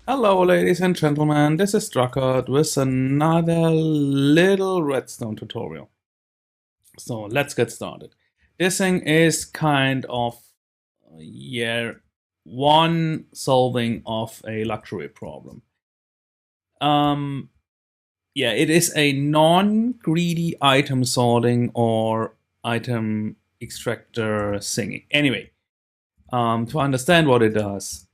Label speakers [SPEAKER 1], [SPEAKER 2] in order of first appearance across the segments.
[SPEAKER 1] Hello, ladies and gentlemen, this is Druckert with another little redstone tutorial. So let's get started. This thing is kind of, yeah, one solving of a luxury problem. Um, yeah, it is a non-greedy item sorting or item extractor singing. Anyway, to understand what it does,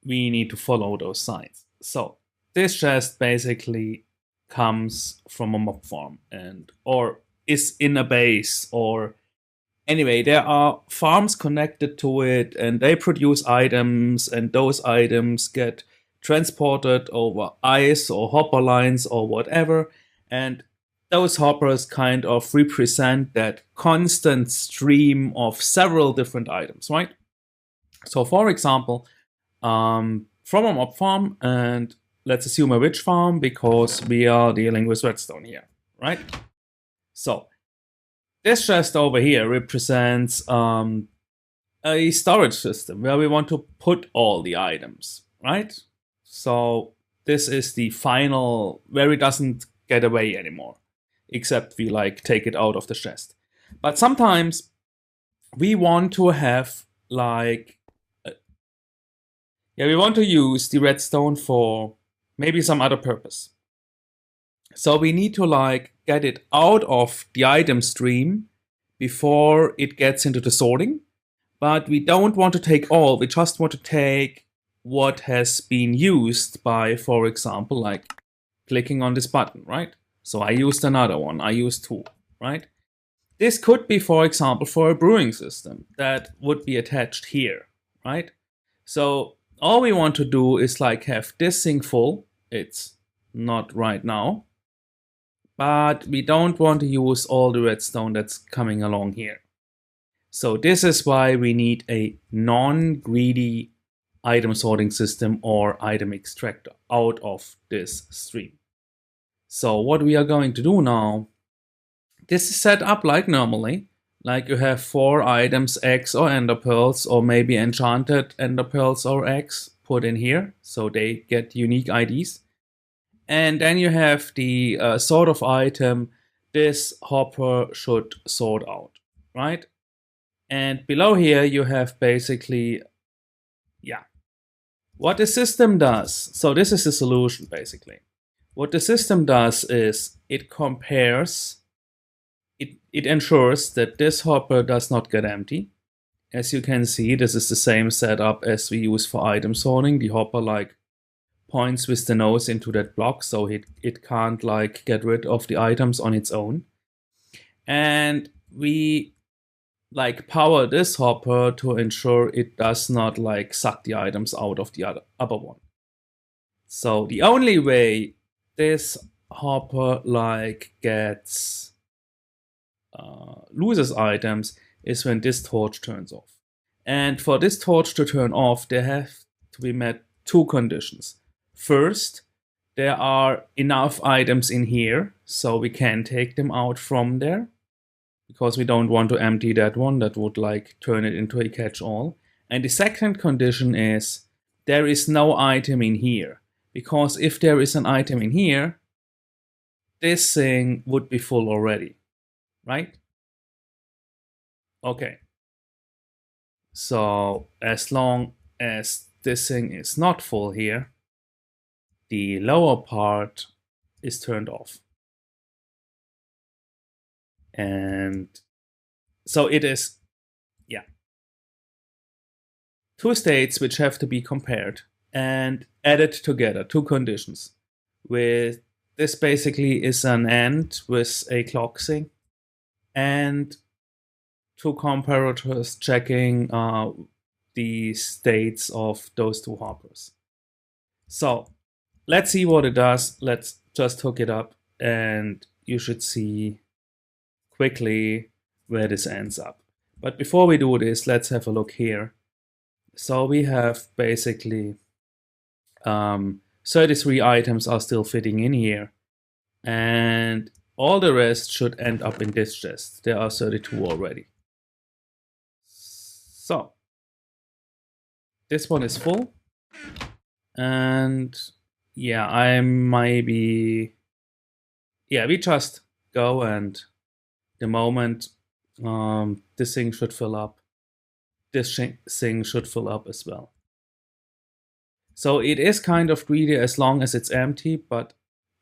[SPEAKER 1] we need to follow those signs. So this chest basically comes from a mob farm or is in a base, or anyway, there are farms connected to it and they produce items, and those items get transported over ice or hopper lines or whatever, and those hoppers kind of represent that constant stream of several different items, right? So for example, from a mob farm, and let's assume a witch farm because we are dealing with redstone here, right? So this chest over here represents a storage system where we want to put all the items, right? So this is the final where it doesn't get away anymore, except we like take it out of the chest. But sometimes we want to have like we want to use the redstone for maybe some other purpose. So we need to like get it out of the item stream before it gets into the sorting. But we don't want to take all, we just want to take what has been used by, for example, like clicking on this button, right? So I used another one, I used two, right? This could be, for example, for a brewing system that would be attached here, right? So all we want to do is like have this thing full. It's not right now, but we don't want to use all the redstone that's coming along here. So this is why we need a non-greedy item sorting system or item extractor out of this stream. So what we are going to do now, this is set up like normally. Like you have 4 items, X or ender pearls, or maybe enchanted ender pearls or X put in here, so they get unique IDs. And then you have the sort of item this hopper should sort out, right? And below here you have basically, what the system does. So this is the solution basically. What the system does is it compares, it ensures that this hopper does not get empty. As you can see, this is the same setup as we use for item sorting. The hopper like points with the nose into that block, so it can't like get rid of the items on its own. And we like power this hopper to ensure it does not like suck the items out of the other one. So the only way this hopper like gets loses items is when this torch turns off. And for this torch to turn off, there have to be met 2 conditions. First, there are enough items in here, so we can take them out from there, because we don't want to empty that one. That would like turn it into a catch-all. And the second condition is there is no item in here, because if there is an item in here, this thing would be full already, right? Okay. So as long as this thing is not full here, the lower part is turned off. And so it is, 2 states which have to be compared and added together, 2 conditions. With this basically is an AND with a clock sync, and 2 comparators checking the states of those 2 hoppers. So let's see what it does. Let's just hook it up and you should see quickly where this ends up. But before we do this, let's have a look here. So we have basically 33 items are still fitting in here, and all the rest should end up in this chest. There are 32 already. So this one is full. And yeah, we just go, and the moment this thing should fill up, this thing should fill up as well. So it is kind of greedy as long as it's empty, but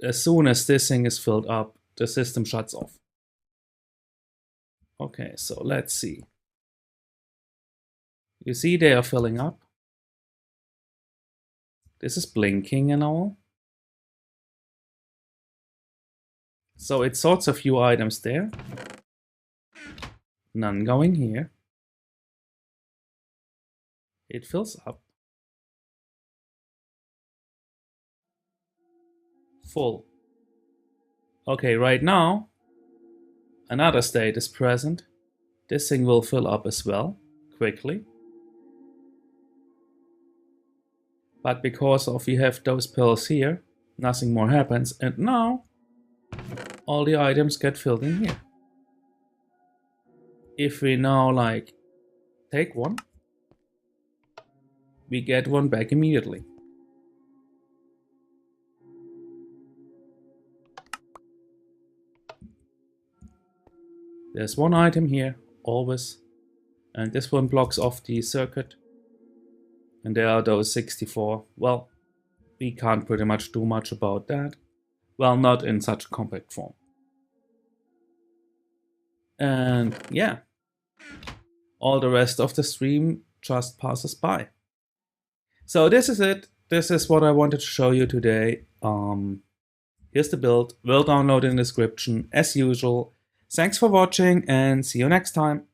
[SPEAKER 1] as soon as this thing is filled up, the system shuts off. Okay, so let's see. You see they are filling up. This is blinking and all. So it sorts a few items there. None going here. It fills up. Full. Okay, right now, another state is present. This thing will fill up as well, quickly. But because of we have those pills here, nothing more happens. And now, all the items get filled in here. If we now like take one, we get one back immediately. There's one item here, always, and this one blocks off the circuit. And there are those 64. Well, we can't pretty much do much about that. Well, not in such a compact form. And yeah, all the rest of the stream just passes by. So this is it. This is what I wanted to show you today. Here's the build. We'll download in the description as usual. Thanks for watching and see you next time.